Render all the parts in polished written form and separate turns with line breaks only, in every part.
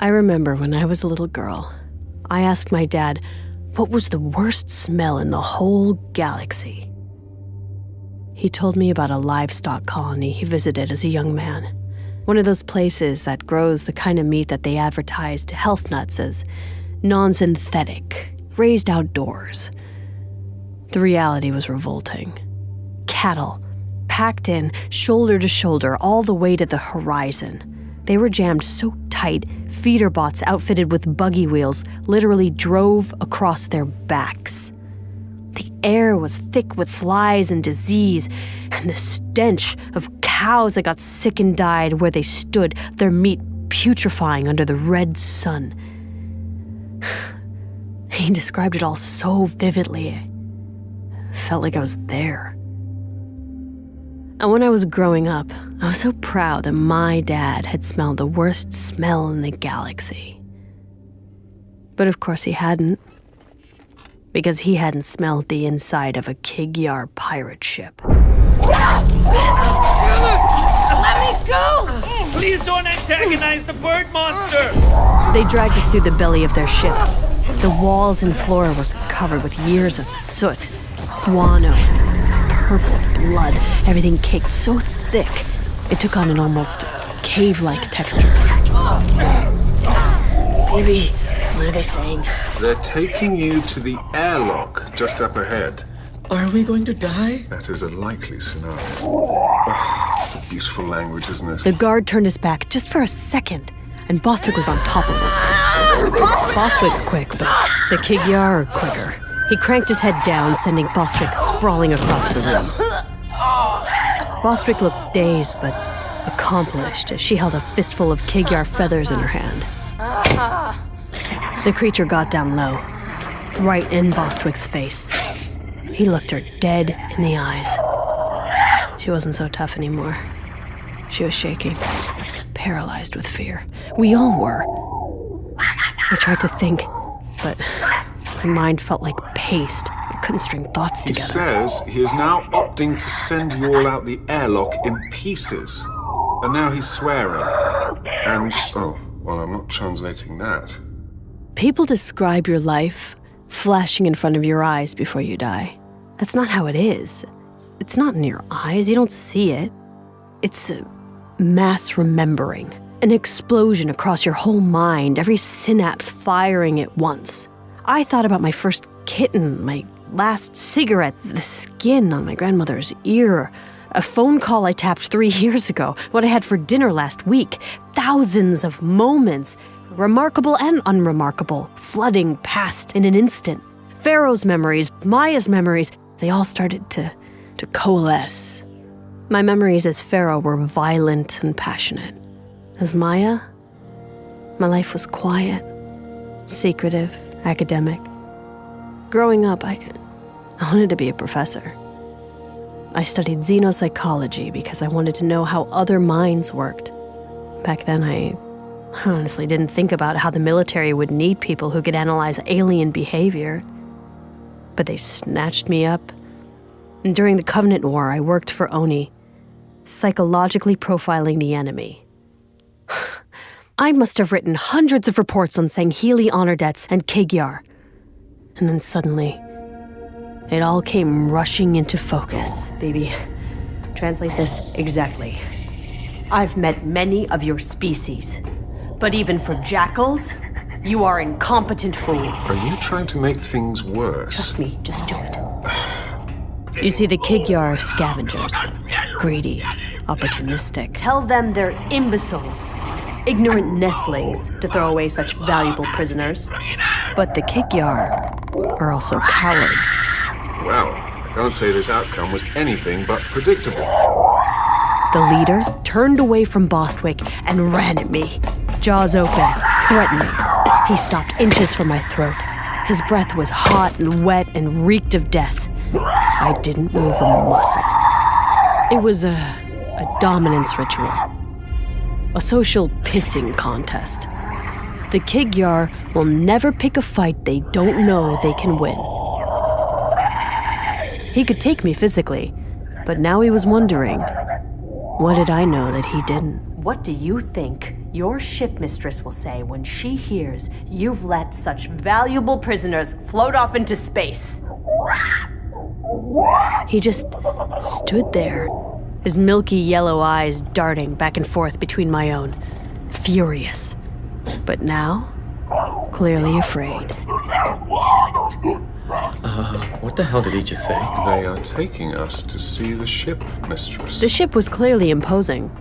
I remember when I was a little girl, I asked my dad what was the worst smell in the whole galaxy. He told me about a livestock colony he visited as a young man. One of those places that grows the kind of meat that they advertise to health nuts as non-synthetic, raised outdoors. The reality was revolting. Cattle, packed in, shoulder to shoulder, all the way to the horizon. They were jammed so tight, feeder bots outfitted with buggy wheels literally drove across their backs. The air was thick with flies and disease, and the stench of cows that got sick and died where they stood, their meat putrefying under the red sun. He described it all so vividly. I felt like I was there. And when I was growing up, I was so proud that my dad had smelled the worst smell in the galaxy. But of course he hadn't. Because he hadn't smelled the inside of a Kig-Yar pirate ship.
Let me go!
Please don't antagonize the bird monster!
They dragged us through the belly of their ship. The walls and floor were covered with years of soot, guano, purple blood, everything caked so thick, it took on an almost cave-like texture.
Baby, what are they saying?
They're taking you to the airlock just up ahead.
Are we going to die?
That is a likely scenario. Oh, it's a beautiful language, isn't it?
The guard turned his back just for a second, and Bostwick was on top of him. Bostwick's quick, but the Kig-Yar are quicker. He cranked his head down, sending Bostwick sprawling across the room. Bostwick looked dazed, but accomplished as she held a fistful of Kig-Yar feathers in her hand. The creature got down low, right in Bostwick's face. He looked her dead in the eyes. She wasn't so tough anymore. She was shaking, paralyzed with fear. We all were. I tried to think, but my mind felt like paste. I couldn't string thoughts together.
He says he is now opting to send you all out the airlock in pieces. And now he's swearing. And, oh, well, I'm not translating that.
People describe your life flashing in front of your eyes before you die. That's not how it is. It's not in your eyes. You don't see it. It's a mass remembering. An explosion across your whole mind, every synapse firing at once. I thought about my first kitten, my last cigarette, the skin on my grandmother's ear, a phone call I tapped 3 years ago, what I had for dinner last week. Thousands of moments, remarkable and unremarkable, flooding past in an instant. FERO's memories, Maya's memories, they all started to coalesce. My memories as FERO were violent and passionate. As Maya, my life was quiet, secretive, academic. Growing up, I wanted to be a professor. I studied xenopsychology because I wanted to know how other minds worked. Back then, I honestly didn't think about how the military would need people who could analyze alien behavior. But they snatched me up. And during the Covenant War, I worked for Oni, psychologically profiling the enemy. I must have written hundreds of reports on Sangheili honor debts and Kig-Yar. And then suddenly, it all came rushing into focus. Baby, translate this exactly. I've met many of your species, but even for jackals, you are incompetent fools.
Are you trying to make things worse?
Trust me, just do it. You see, the Kig-Yar are scavengers. Greedy, opportunistic. Tell them they're imbeciles, ignorant nestlings to throw away such valuable prisoners. But the Kig-Yar are also cowards.
Well, I can't say this outcome was anything but predictable.
The leader turned away from Bostwick and ran at me, jaws open, threatening. He stopped inches from my throat. His breath was hot and wet and reeked of death. I didn't move a muscle. It was a dominance ritual. A social pissing contest. The Kig-Yar will never pick a fight they don't know they can win. He could take me physically, but now he was wondering, what did I know that he didn't? What do you think your ship mistress will say when she hears you've let such valuable prisoners float off into space? He just stood there, his milky yellow eyes darting back and forth between my own, furious. But now, clearly afraid.
What the hell did he just say?
They are taking us to see the ship, mistress.
The ship was clearly imposing.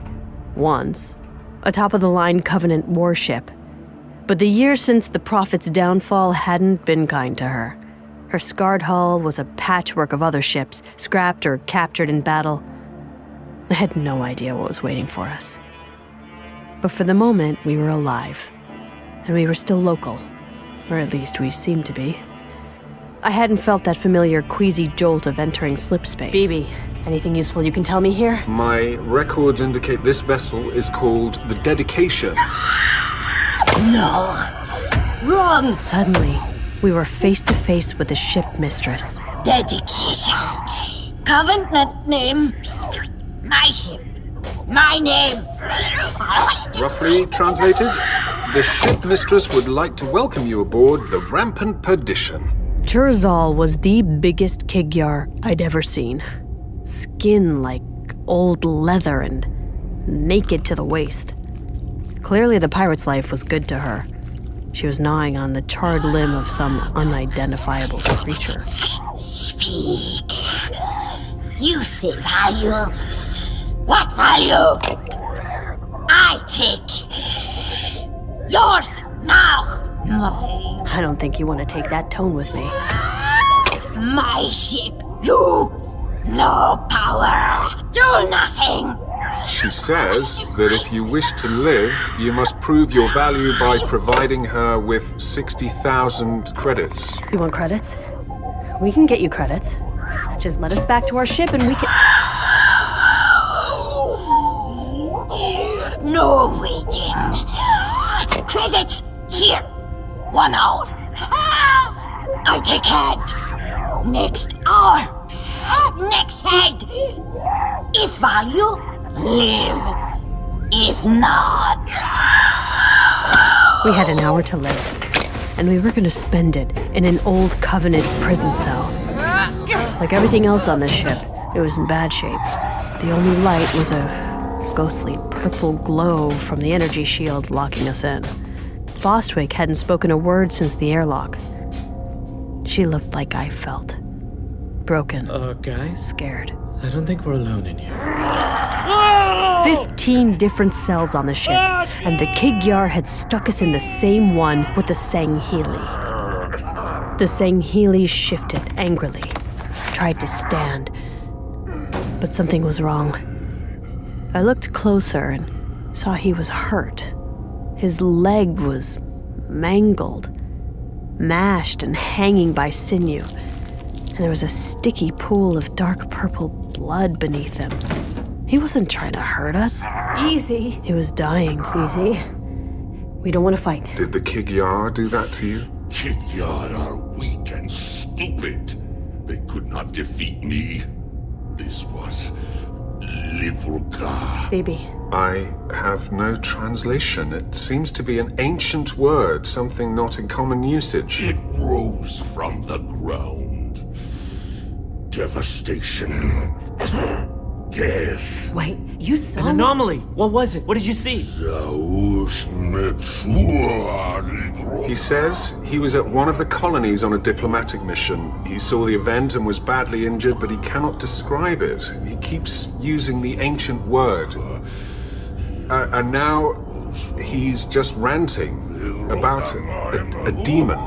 Once. A top-of-the-line Covenant warship. But the years since the Prophet's downfall hadn't been kind to her. Her scarred hull was a patchwork of other ships, scrapped or captured in battle. I had no idea what was waiting for us. But for the moment, we were alive. And we were still local. Or at least we seemed to be. I hadn't felt that familiar queasy jolt of entering slip space. Bibi, anything useful you can tell me here?
My records indicate this vessel is called the Dedication.
No. Wrong.
Suddenly, we were face to face with the ship mistress.
Dedication. Covenant name. My ship. My name.
Roughly translated, the ship mistress would like to welcome you aboard the Rampant Perdition.
Chur'R-Zhal was the biggest Kig-Yar I'd ever seen. Skin like old leather and naked to the waist. Clearly the pirate's life was good to her. She was gnawing on the charred limb of some unidentifiable creature.
Speak. You say value. What value? I take. Yours now.
I don't think you want to take that tone with me.
My ship. You. No power. Do nothing.
She says that if you wish to live, you must prove your value by providing her with 60,000 credits.
You want credits? We can get you credits. Just let us back to our ship and we can...
No waiting. Credits here. 1 hour. I take head. Next hour. Next head. If value, live. If not...
We had an hour to live, and we were going to spend it in an old Covenant prison cell. Like everything else on this ship, it was in bad shape. The only light was a ghostly purple glow from the energy shield locking us in. Bostwick hadn't spoken a word since the airlock. She looked like I felt. Broken.
Guys?
Scared.
I don't think we're alone in here.
15 different cells on the ship, and the Kig-Yar had stuck us in the same one with the Sangheili. The Sangheili shifted angrily, tried to stand, but something was wrong. I looked closer and saw he was hurt. His leg was mangled, mashed and hanging by sinew, and there was a sticky pool of dark purple blood beneath him. He wasn't trying to hurt us. Easy. He was dying. Easy. We don't want to fight.
Did the Kig-Yar do that to you?
Kig-Yar are weak and stupid. They could not defeat me. This was Livruka.
Baby.
I have no translation. It seems to be an ancient word, something not in common usage.
It rose from the ground. Devastation. Death.
Wait, you saw
An anomaly. What was it? What did you see?
He says he was at one of the colonies on a diplomatic mission. He saw the event and was badly injured, but he cannot describe it. He keeps using the ancient word. And now he's just ranting about a demon.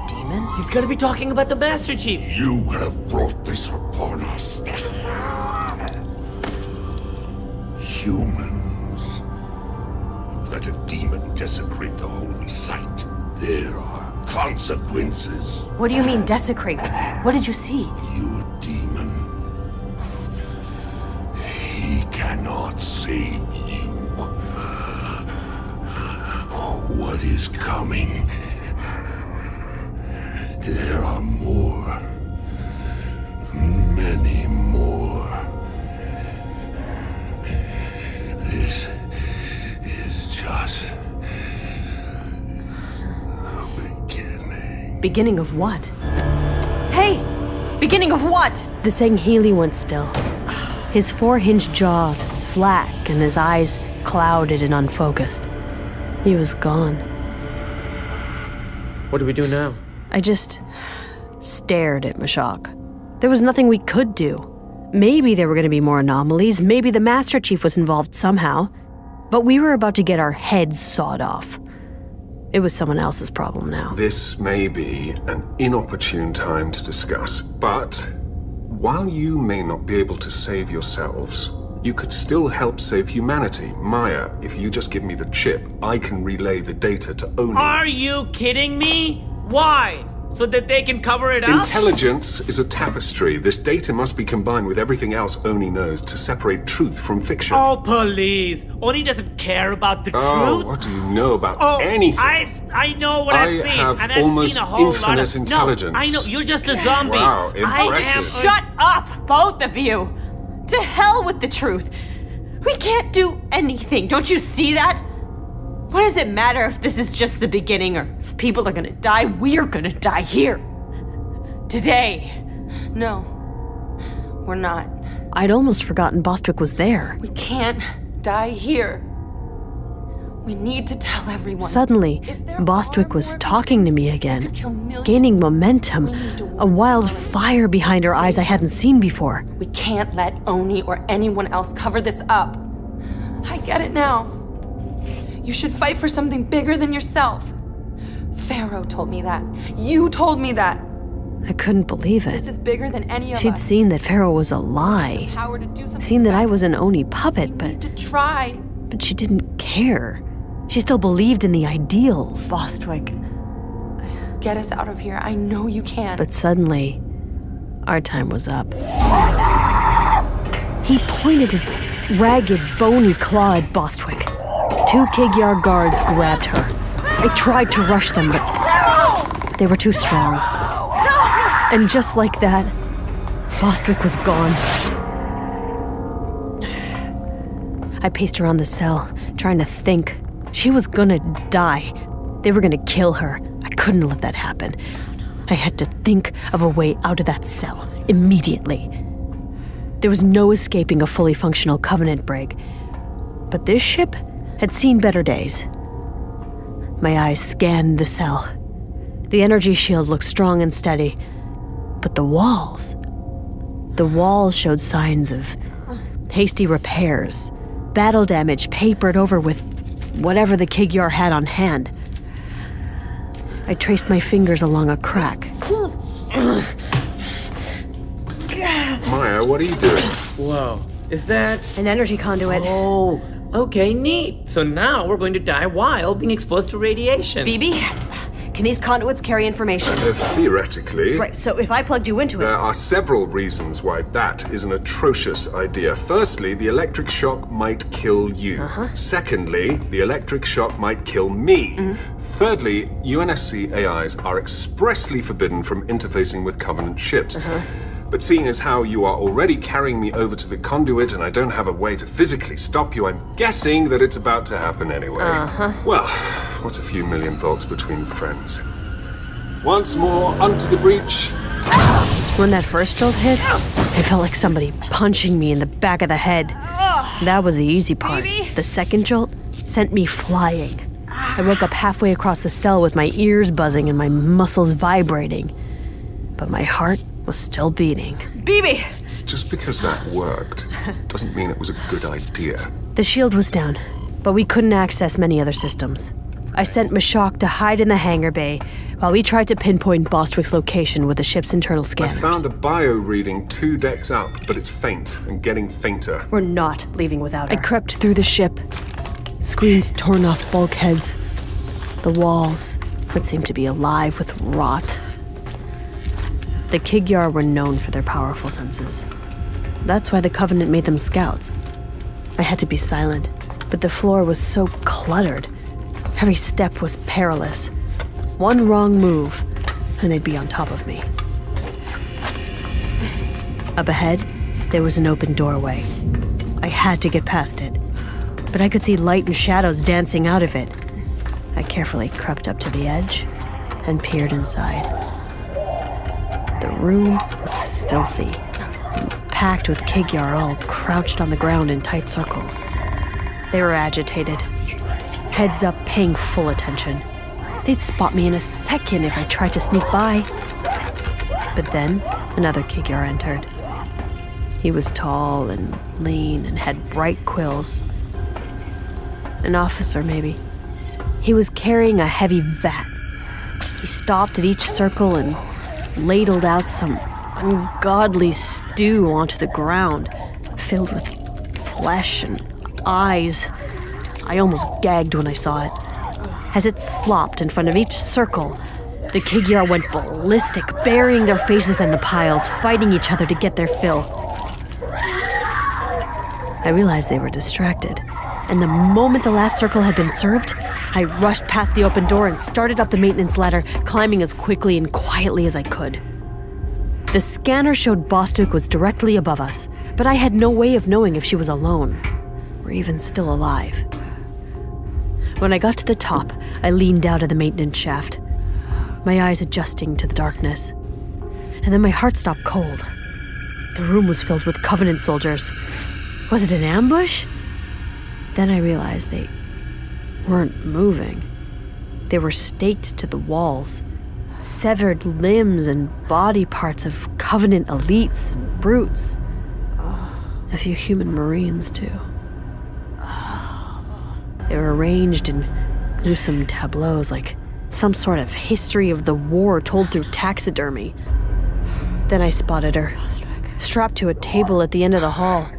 Demon?
He's gotta be talking about the Master Chief.
You have brought this upon us. Humans. Let a demon desecrate the holy site. There are consequences.
What do you mean, desecrate? What did you see?
You demon. He cannot save you. What is coming? There are more. Many more.
Beginning of what?
Hey! Beginning of what?
The Sangheili went still. His four-hinged jaw slack and his eyes clouded and unfocused. He was gone.
What do we do now?
I just stared at Mshak. There was nothing we could do. Maybe there were going to be more anomalies, maybe the Master Chief was involved somehow, but we were about to get our heads sawed off. It was someone else's problem now.
This may be an inopportune time to discuss, but while you may not be able to save yourselves, you could still help save humanity. Maya, if you just give me the chip, I can relay the data to Oni.
Are you kidding me? Why? So that they can cover it up?
Intelligence is a tapestry. This data must be combined with everything else Oni knows to separate truth from fiction.
Oh, please. Oni doesn't care about the truth.
What do you know about anything?
I know what I've seen.
have
and I've
almost
seen a whole lot
infinite
of
intelligence.
No, I know. You're just a zombie.
Wow,
I
impressive.
am.
Shut up, both of you! To hell with the truth! We can't do anything, don't you see that? What does it matter if this is just the beginning or if people are gonna die? We're gonna die here. Today.
No, we're not.
I'd almost forgotten Bostwick was there.
We can't die here. We need to tell everyone.
Suddenly, Bostwick was talking to me again, gaining momentum, a wild fire behind her eyes I hadn't seen before.
We can't let Oni or anyone else cover this up. I get it now. You should fight for something bigger than yourself. FERO told me that. You told me that.
I couldn't believe
This
it.
is bigger than any of
She'd
us.
seen that FERO was a lie,
Power to do something
seen that I
about
was an Oni
it.
puppet,
We
but
need to try.
she didn't care. She still believed in the ideals.
Bostwick.
Get us out of here. I know you can.
But suddenly, our time was up. He pointed his ragged, bony claw at Bostwick. Two Kig-Yar guards grabbed her. I tried to rush them, but they were too strong. And just like that, Bostwick was gone. I paced around the cell, trying to think. She was gonna die. They were gonna kill her. I couldn't let that happen. I had to think of a way out of that cell, immediately. There was no escaping a fully functional Covenant brig. But this ship had seen better days. My eyes scanned the cell. The energy shield looked strong and steady. But the walls showed signs of hasty repairs, battle damage papered over with whatever the Kig-Yar had on hand. I traced my fingers along a crack.
Maya, what are you doing?
Whoa. Is that...
An energy conduit.
Oh, okay, neat. So now we're going to die while being exposed to radiation.
BB, can these conduits carry information?
Theoretically.
Right, so if I plugged you into it...
There are several reasons why that is an atrocious idea. Firstly, the electric shock might kill you. Secondly, the electric shock might kill me. Thirdly, UNSC AIs are expressly forbidden from interfacing with Covenant ships. But seeing as how you are already carrying me over to the conduit and I don't have a way to physically stop you, I'm guessing that it's about to happen anyway. Well, what's a few million volts between friends? Once more, onto the breach.
When that first jolt hit, I felt like somebody punching me in the back of the head. That was the easy part. The second jolt sent me flying. I woke up halfway across the cell with my ears buzzing and my muscles vibrating. But my heart was still beating.
BB!
Just because that worked doesn't mean it was a good idea.
The shield was down, but we couldn't access many other systems. I sent Mshak to hide in the hangar bay while we tried to pinpoint Bostwick's location with the ship's internal
I
scanners.
found a bio reading 2 decks up, but it's faint and getting fainter.
We're not leaving without her. I crept through the ship. Screens torn off bulkheads. The walls would seem to be alive with rot. The Kig-Yar were known for their powerful senses. That's why the Covenant made them scouts. I had to be silent, but the floor was so cluttered. Every step was perilous. One wrong move, and they'd be on top of me. Up ahead, there was an open doorway. I had to get past it, but I could see light and shadows dancing out of it. I carefully crept up to the edge and peered inside. The room was filthy, packed with Kig-Yar all crouched on the ground in tight circles. They were agitated, heads up, paying full attention. They'd spot me in a second if I tried to sneak by. But then, another Kig-Yar entered. He was tall and lean and had bright quills. An officer, maybe. He was carrying a heavy vat. He stopped at each circle and ladled out some ungodly stew onto the ground, filled with flesh and eyes. I almost gagged when I saw it. As it slopped in front of each circle, the Kig-Yar went ballistic, burying their faces in the piles, fighting each other to get their fill. I realized they were distracted, and the moment the last circle had been served, I rushed past the open door and started up the maintenance ladder, climbing as quickly and quietly as I could. The scanner showed Bostwick was directly above us, but I had no way of knowing if she was alone, or even still alive. When I got to the top, I leaned out of the maintenance shaft, my eyes adjusting to the darkness. And then my heart stopped cold. The room was filled with Covenant soldiers. Was it an ambush? Then I realized they weren't moving. They were staked to the walls, severed limbs and body parts of Covenant elites and brutes. A few human Marines, too. They were arranged in gruesome tableaus, like some sort of history of the war told through taxidermy. Then I spotted her, strapped to a table at the end of the hall,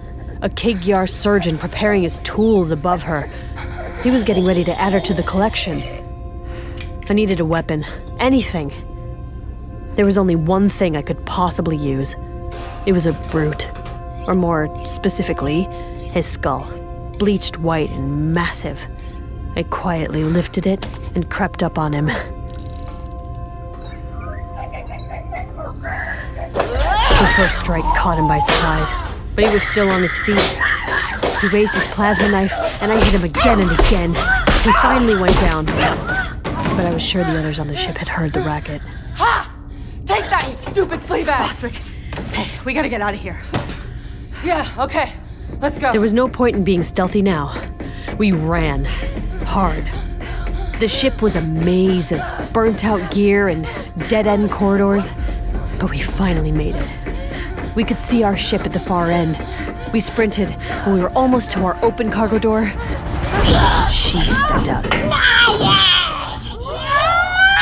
a Kig-Yar surgeon preparing his tools above her. He was getting ready to add her to the collection. I needed a weapon, anything. There was only one thing I could possibly use. It was a brute, or more specifically, his skull. Bleached white and massive. I quietly lifted it and crept up on him. The first strike caught him by surprise, but he was still on his feet. He raised his plasma knife, and I hit him again and again. He finally went down, but I was sure the others on the ship had heard the racket.
Ha! Take that, you stupid flea bag!
Bostwick, hey, we gotta get out of here.
Yeah, okay. Let's go.
There was no point in being stealthy now. We ran. Hard. The ship was a maze of burnt-out gear and dead-end corridors, but we finally made it. We could see our ship at the far end. We sprinted, and we were almost to our open cargo door. She stepped out of it.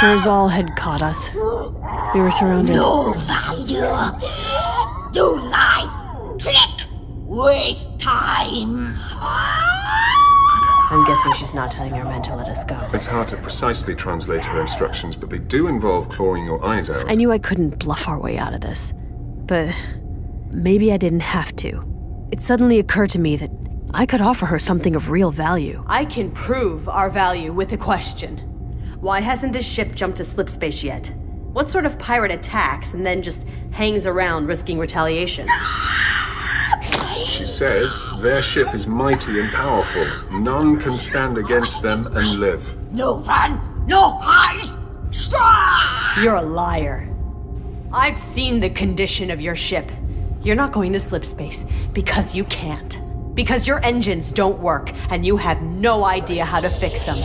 Chur'R-Zhal had caught us. We were surrounded.
No value. You lie. Trick. Waste time.
I'm guessing she's not telling her men to let us go.
It's hard to precisely translate her instructions, but they do involve clawing your eyes out.
I knew I couldn't bluff our way out of this, but maybe I didn't have to. It suddenly occurred to me that I could offer her something of real value.
I can prove our value with a question. Why hasn't this ship jumped to slip space yet? What sort of pirate attacks and then just hangs around risking retaliation?
She says their ship is mighty and powerful. None can stand against them and live.
No run. No hide. Strike.
You're a liar. I've seen the condition of your ship. You're not going to slip space because you can't. Because your engines don't work and you have no idea how to fix them.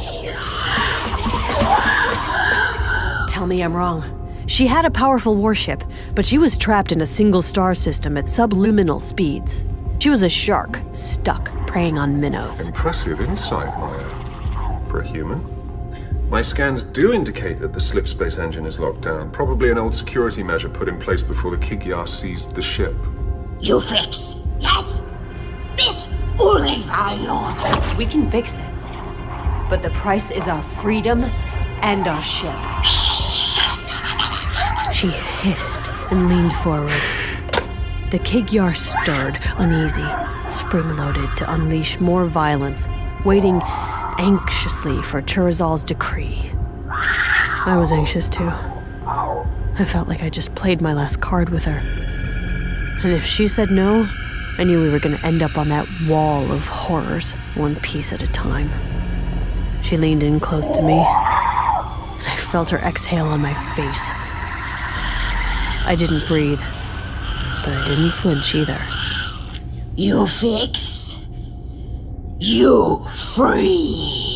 Tell me I'm wrong. She had a powerful warship, but she was trapped in a single star system at subliminal speeds. She was a shark, stuck, preying on minnows.
Impressive insight, Maya. For a human. My scans do indicate that the slip space engine is locked down. Probably an old security measure put in place before the Kig-Yar seized the ship.
You fix. Yes. This only value.
We can fix it. But the price is our freedom and our ship.
She hissed and leaned forward. The Kig-Yar stirred, uneasy, spring-loaded to unleash more violence, waiting anxiously for Chur'R-Zhal's decree. I was anxious too. I felt like I just played my last card with her. And if she said no, I knew we were going to end up on that wall of horrors, one piece at a time. She leaned in close to me, and I felt her exhale on my face. I didn't breathe, but I didn't flinch either.
You fix. You free.